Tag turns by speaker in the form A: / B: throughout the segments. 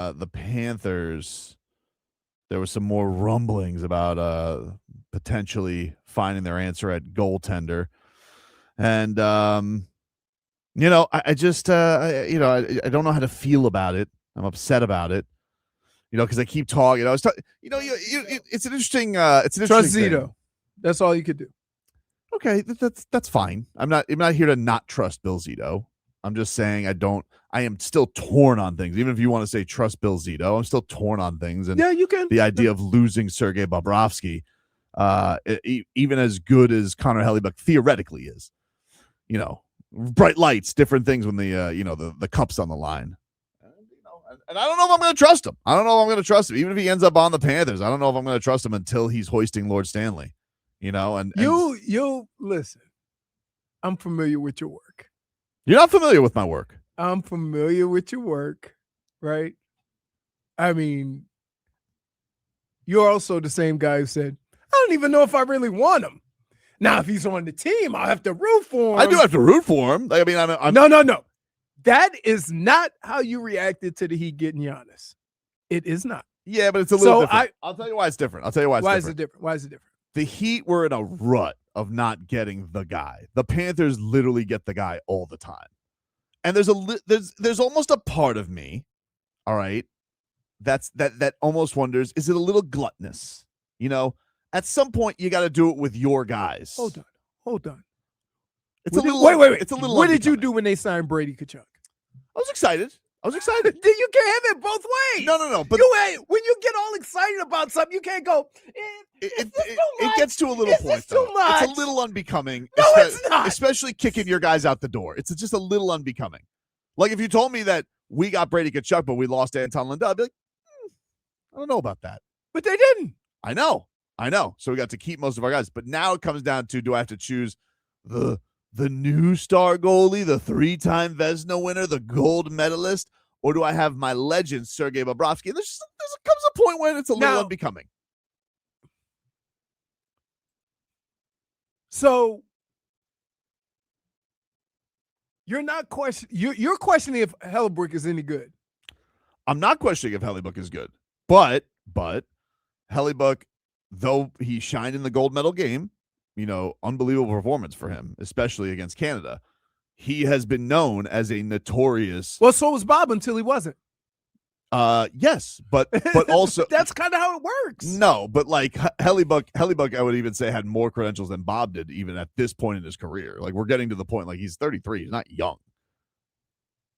A: the Panthers, there was some more rumblings about potentially finding their answer at goaltender. And, I just, I don't know how to feel about it. I'm upset about it, because I keep talking. I was talking, it's an interesting,
B: Trust Zito. That's all you could do.
A: Okay, that's fine. I'm not here to not trust Bill Zito. I'm just saying I am still torn on things. Even if you want to say trust Bill Zito, I'm still torn on things. And
B: yeah, you can.
A: The idea of losing Sergei Bobrovsky, even as good as Connor Hellebuyck theoretically is, bright lights, different things when the cup's on the line. And I don't know if I'm going to trust him. Even if he ends up on the Panthers, I don't know if I'm going to trust him until he's hoisting Lord Stanley.
B: You listen. I'm familiar with your work.
A: You're not familiar with my work.
B: I'm familiar with your work, right? I mean, you're also the same guy who said, I don't even know if I really want him. Now, if he's on the team, I'll have to root for him.
A: I do have to root for him. I mean, I'm
B: No. That is not how you reacted to the Heat getting Giannis. It is not.
A: Yeah, but it's a little different. I'll tell you why it's different.
B: Why is it different?
A: The Heat were in a rut of not getting the guy. The Panthers literally get the guy all the time. And there's almost a part of me, all right, that almost wonders, is it a little gluttonous? At some point you got to do it with your guys.
B: Hold on.
A: It's a little.
B: Wait.
A: It's a little.
B: What did you do when they signed Brady Tkachuk?
A: I was excited.
B: You can't have it both ways.
A: No. But
B: when you get all excited about something, you can't go.
A: It gets to a little point.
B: Too much?
A: It's a little unbecoming.
B: No, it's not.
A: Especially kicking your guys out the door. It's just a little unbecoming. Like if you told me that we got Brady Tkachuk, but we lost Anton Lundell, I'd be like, I don't know about that.
B: But they didn't.
A: I know. So we got to keep most of our guys. But now it comes down to, do I have to choose the new star goalie, the 3-time Vezina winner, the gold medalist, or do I have my legend, Sergei Bobrovsky? And there comes a point when it's a little unbecoming.
B: So you're not you're questioning if Hellebuyck is any good.
A: I'm not questioning if Hellebuyck is good, but Hellebuyck, though he shined in the gold medal game, unbelievable performance for him, especially against Canada. He has been known as a notorious.
B: Well, so was Bob until he wasn't.
A: Yes, but also
B: that's kind of how it works.
A: No, but like Hellebuyck, I would even say had more credentials than Bob did, even at this point in his career. Like we're getting to the point, like he's 33, he's not young.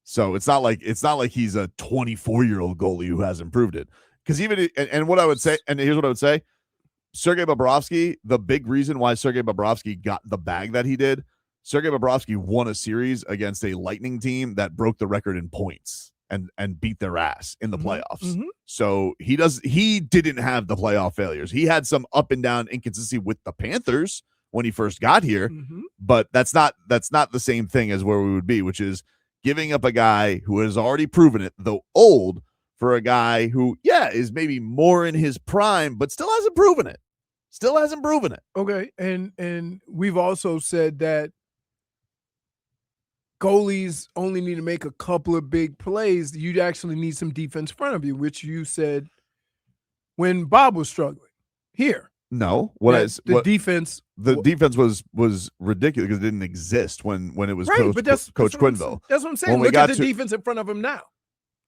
A: So it's not like he's a 24-year-old goalie who has improved it. Because and what I would say, and here's what I would say, Sergei Bobrovsky, the big reason why Sergei Bobrovsky got the bag that he did, Sergei Bobrovsky won a series against a Lightning team that broke the record in points and beat their ass in the playoffs. Mm-hmm. So he didn't have the playoff failures. He had some up and down inconsistency with the Panthers when he first got here, but that's not the same thing as where we would be, which is giving up a guy who has already proven it, though old, for a guy who, is maybe more in his prime, but still hasn't proven it.
B: Okay, and we've also said that goalies only need to make a couple of big plays. You'd actually need some defense in front of you, which you said when Bob was struggling. Here.
A: No. Defense was ridiculous because it didn't exist when it was Coach Quenneville.
B: That's what I'm saying. Look at the defense in front of him now.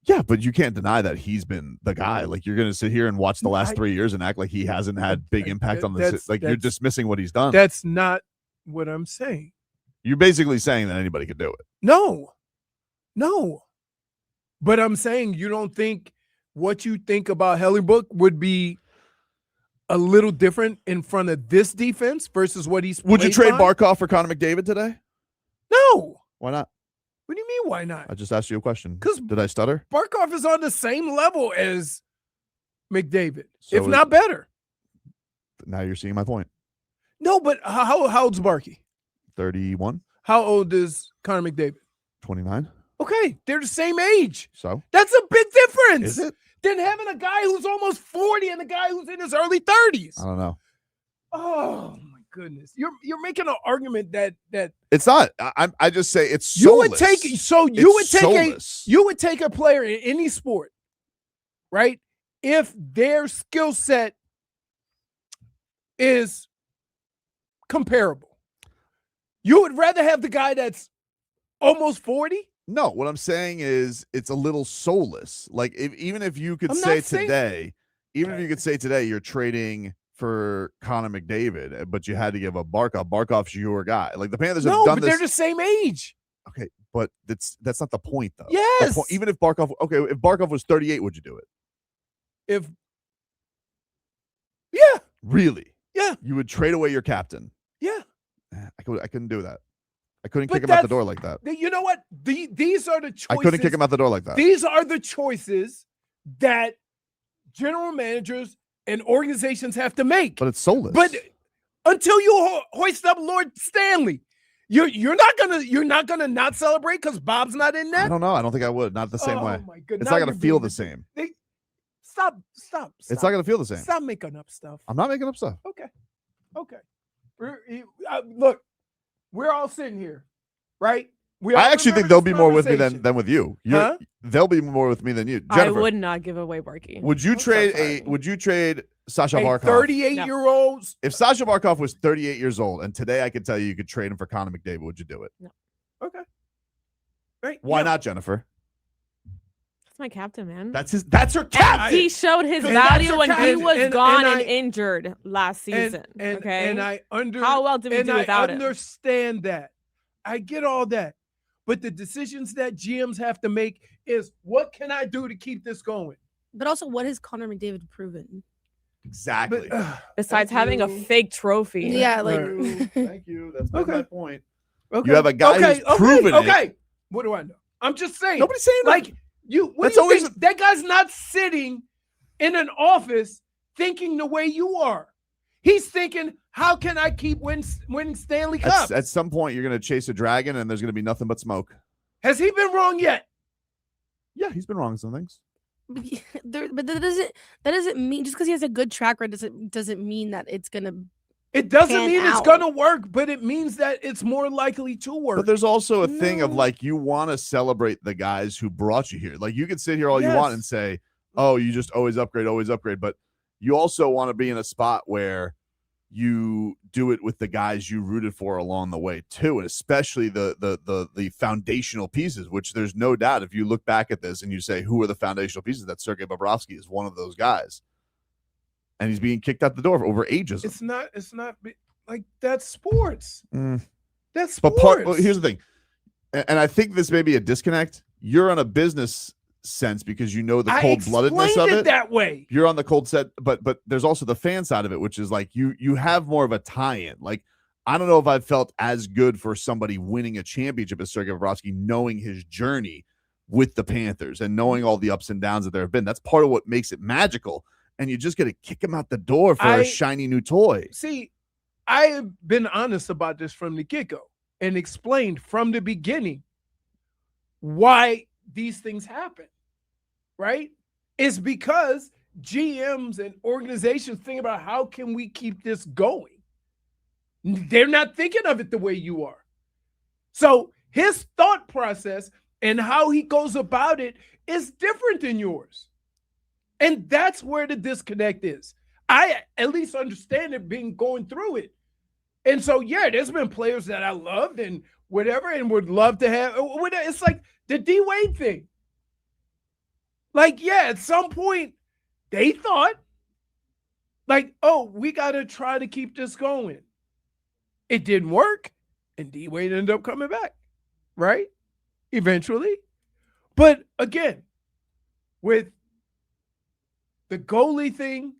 A: Yeah, but you can't deny that he's been the guy. Like, you're going to sit here and watch the last 3 years and act like he hasn't had big impact on this. Like, you're dismissing what he's done.
B: That's not what I'm saying.
A: You're basically saying that anybody could do it.
B: No. But I'm saying you don't think what you think about Hellebuyck would be a little different in front of this defense versus what he's
A: Would you trade Barkov for Connor McDavid today?
B: No.
A: Why not?
B: What do you mean, why not?
A: I just asked you a question. Did I stutter?
B: Barkov is on the same level as McDavid, if not better.
A: Now you're seeing my point.
B: No, but how old's Barkey?
A: 31.
B: How old is Connor McDavid?
A: 29.
B: Okay, they're the same age.
A: So?
B: That's a big difference.
A: Is it?
B: Than having a guy who's almost 40 and a guy who's in his early 30s.
A: I don't know.
B: Oh, my goodness. You're making an argument that
A: it's not. I just say it's soulless.
B: You would take a player in any sport right? If their skill set is comparable, you would rather have the guy that's almost 40?
A: No, what I'm saying is it's a little soulless. Like even if you could
B: I'm
A: say
B: not saying-
A: today, even if you could say today you're trading for Connor McDavid, but you had to give up Barkov. Barkov's your guy. Like the Panthers have
B: No,
A: done
B: but
A: this.
B: they're the same age.
A: Okay, but that's not the point though.
B: Yes.
A: Even if Barkov, if Barkov was 38, would you do it?
B: Yeah,
A: Really?
B: yeah,
A: You would trade away your captain.
B: yeah.
A: I couldn't do that. I couldn't
B: But
A: kick him out the
B: that's-
A: door like that.
B: You know what? These are the choices.
A: I couldn't kick him out the door like that.
B: These are the choices that general managers and organizations have to make.
A: But it's soulless.
B: But until you hoist up Lord Stanley, you're not gonna not celebrate because Bob's not in
A: I
B: that.
A: don't know. I don't think I would. Not the same way.
B: My goodness.
A: It's not going to feel the same.
B: Stop.
A: It's not going to feel the same.
B: Stop making up stuff.
A: I'm not making up stuff.
B: Okay. Look, we're all sitting here, right?
A: I actually think they'll be more with me
B: conversation.
A: than with you.
B: Huh?
A: They'll be more with me than you.
C: I
A: Jennifer,
C: would not give away Barkey.
A: would you
B: I'm so
A: trade
B: sorry.
A: Would you trade Sasha Barkov?
B: 38-year-olds.
A: If Sasha Barkov was 38 years old, and today I could tell you could trade him for Connor McDavid, would you do it?
B: Okay. Right.
A: Why
B: yeah.
A: not, Jennifer?
C: That's my captain, man.
A: That's her
C: And
A: captain.
C: he showed his
B: 'Cause that's
C: value
B: your
C: when he
B: captain.
C: was
B: And
C: gone
B: I-
C: and injured last season. Okay.
B: And
C: How well did we do without
B: I
C: him?
B: understand that. I get all that. But the decisions that GMs have to make is, what can I do to keep this going?
D: But also, what has Connor McDavid proven?
A: Exactly.
B: But,
C: Besides
B: thank
C: having a
B: you.
C: fake trophy.
D: Yeah, like
A: Thank you. That's been
B: Okay.
A: my point.
B: Okay.
A: You have a guy who's proven it.
B: Okay. What do I know? I'm just saying.
A: Nobody's saying
B: Like, you, what
A: That's
B: do you
A: always
B: think? That guy's not sitting in an office thinking the way you are. He's thinking, how can I keep winning Stanley Cups?
A: At some point, you're going to chase a dragon, and there's going to be nothing but smoke.
B: Has he been wrong yet?
A: Yeah, he's been wrong in some things.
D: but that doesn't mean just because he has a good track record doesn't mean that it's gonna.
B: It doesn't
D: Pan
B: mean it's
D: out.
B: gonna work, but it means that it's more likely to work.
A: But there's also a thing of
B: No.
A: like, you want to celebrate the guys who brought you here. Like, you can sit here all you want
B: Yes.
A: and say, oh, you just always upgrade. But you also want to be in a spot where you do it with the guys you rooted for along the way too, and especially the foundational pieces, which there's no doubt, if you look back at this and you say, who are the foundational pieces, that Sergei Bobrovsky is one of those guys. And he's being kicked out the door over ageism.
B: It's not like that's sports. That's
A: But
B: sports.
A: here's the thing, and I think this may be a disconnect. You're on a business sense because you know the
B: I
A: cold-bloodedness of
B: explained
A: it.
B: that way.
A: You're on the cold set, but there's also the fan side of it, which is like you have more of a tie-in. Like, I don't know if I've felt as good for somebody winning a championship as Sergei Bobrovsky, knowing his journey with the Panthers and knowing all the ups and downs that there have been. That's part of what makes it magical. And you just got to kick him out the door for a shiny new toy.
B: See, I have been honest about this from the get-go and explained from the beginning why these things happen, right? It's because GMs and organizations think about, how can we keep this going? They're not thinking of it the way you are. So his thought process and how he goes about it is different than yours. And that's where the disconnect is. I at least understand it going through it. And so, yeah, there's been players that I loved and whatever and would love to have. It's like the D Wade thing. Like, yeah, at some point they thought, like, oh, we got to try to keep this going. It didn't work, and D Wade ended up coming back, right? Eventually. But again, with the goalie thing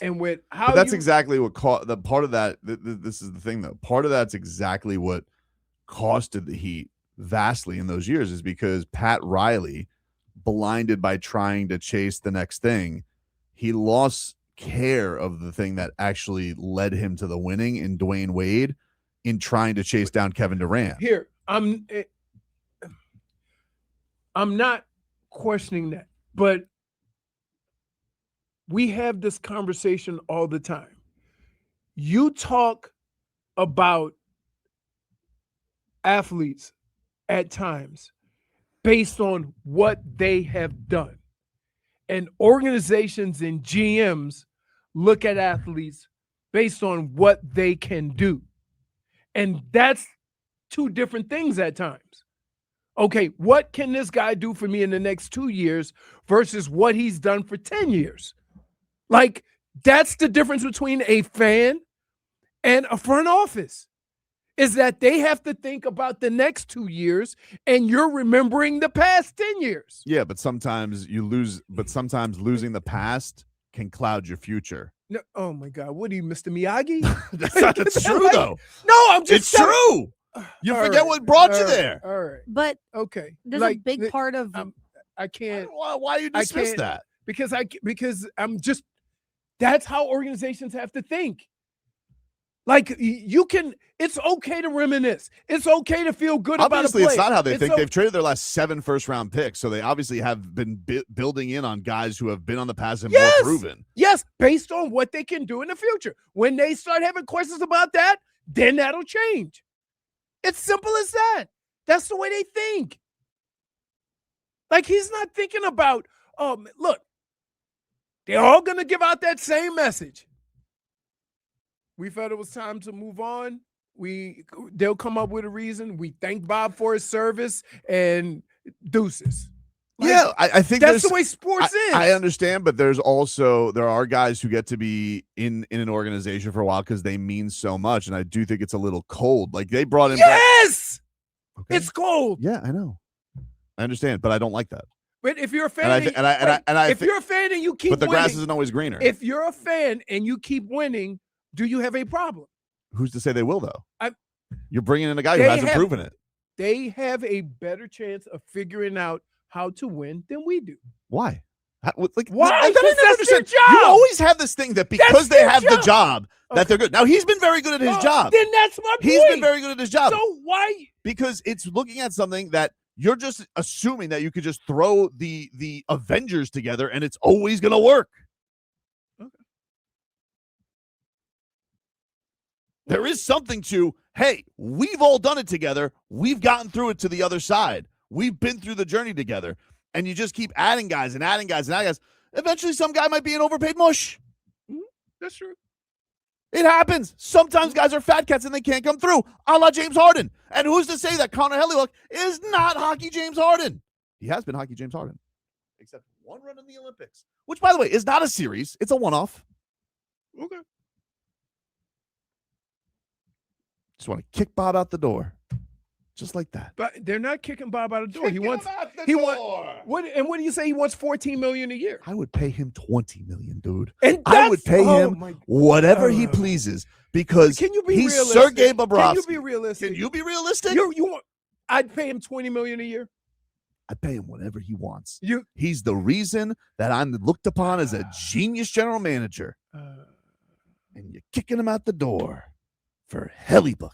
B: and with how
A: But that's exactly what the part of that. This is the thing, though. Part of that's exactly what costed the Heat vastly in those years, is because Pat Riley, blinded by trying to chase the next thing, he lost care of the thing that actually led him to the winning in Dwayne Wade in trying to chase down Kevin Durant.
B: Here, I'm not questioning that, but we have this conversation all the time. You talk about athletes at times based on what they have done. And organizations and GMs look at athletes based on what they can do. And that's two different things at times. Okay, what can this guy do for me in the next 2 years versus what he's done for 10 years? Like, that's the difference between a fan and a front office, is that they have to think about the next 2 years and you're remembering the past 10 years.
A: Yeah, but sometimes you lose, but sometimes losing the past can cloud your future.
B: No, oh my God, what are you, Mr. Miyagi?
A: That's true, though.
B: No, I'm just
A: It's true. You
B: All
A: forget
B: right,
A: what brought you
B: all right,
A: there.
B: All right.
D: But
B: Okay.
D: there's a big part of
B: I can't
A: Why you dismiss that?
B: because I'm just, that's how organizations have to think. Like, you can, it's okay to reminisce. It's okay to feel good about a
A: Obviously,
B: play.
A: it's not how they think. They've traded their last 7 first-round picks, so they obviously have been building in on guys who have been on the pass and more proven.
B: Yes, based on what they can do in the future. When they start having questions about that, then that'll change. It's simple as that. That's the way they think. Like, he's not thinking about, look, they're all going to give out that same message. We felt it was time to move on. They'll come up with a reason. We thank Bob for his service and deuces. Like,
A: Yeah, I think
B: that's the way sports is.
A: I understand, but there are guys who get to be in an organization for a while because they mean so much, and I do think it's a little cold. Like, they brought in.
B: Yes,
A: Okay.
B: it's cold.
A: Yeah, I know. I understand, but I don't like that.
B: But if you're a fan, if you're a fan and you keep,
A: but the
B: winning,
A: grass isn't always greener.
B: If you're a fan and you keep winning, do you have a problem?
A: Who's to say they will, though? You're bringing in a guy who hasn't proven it.
B: They have a better chance of figuring out how to win than we do.
A: Why?
B: Why?
A: I don't understand.
B: Their job.
A: You always have this thing that because they have the job, that
B: Okay.
A: they're good. Now, he's been very good at his job.
B: Then that's my point.
A: He's been very good at his job.
B: So why?
A: Because it's looking at something that you're just assuming that you could just throw the Avengers together and it's always going to work.
B: Okay.
A: There is something to, hey, we've all done it together. We've gotten through it to the other side. We've been through the journey together. And you just keep adding guys and adding guys and adding guys. Eventually, some guy might be an overpaid mush.
B: That's true.
A: It happens. Sometimes guys are fat cats and they can't come through, a la James Harden. And who's to say that Connor Hellebuyck is not hockey James Harden? He has been hockey James Harden, except one run in the Olympics, which, by the way, is not a series. It's a one-off.
B: Okay.
A: Just want to kick Bob out the door, just like that.
B: But they're not kicking Bob out the door.
A: Kick
B: He
A: him
B: wants.
A: out the
B: He
A: door.
B: what? And what do you say? He wants $14 million a year.
A: I would pay him $20 million, dude.
B: And
A: I would pay
B: oh
A: him
B: my-
A: whatever he pleases because
B: Can you be
A: he's
B: realistic?
A: Sergei Bobrovsky.
B: Can you be realistic?
A: Can you be realistic?
B: You want? I'd pay him $20 million a year.
A: I pay him whatever he wants.
B: You.
A: He's the reason that I'm looked upon as a genius general manager. And you're kicking him out the door for Hellebuyck.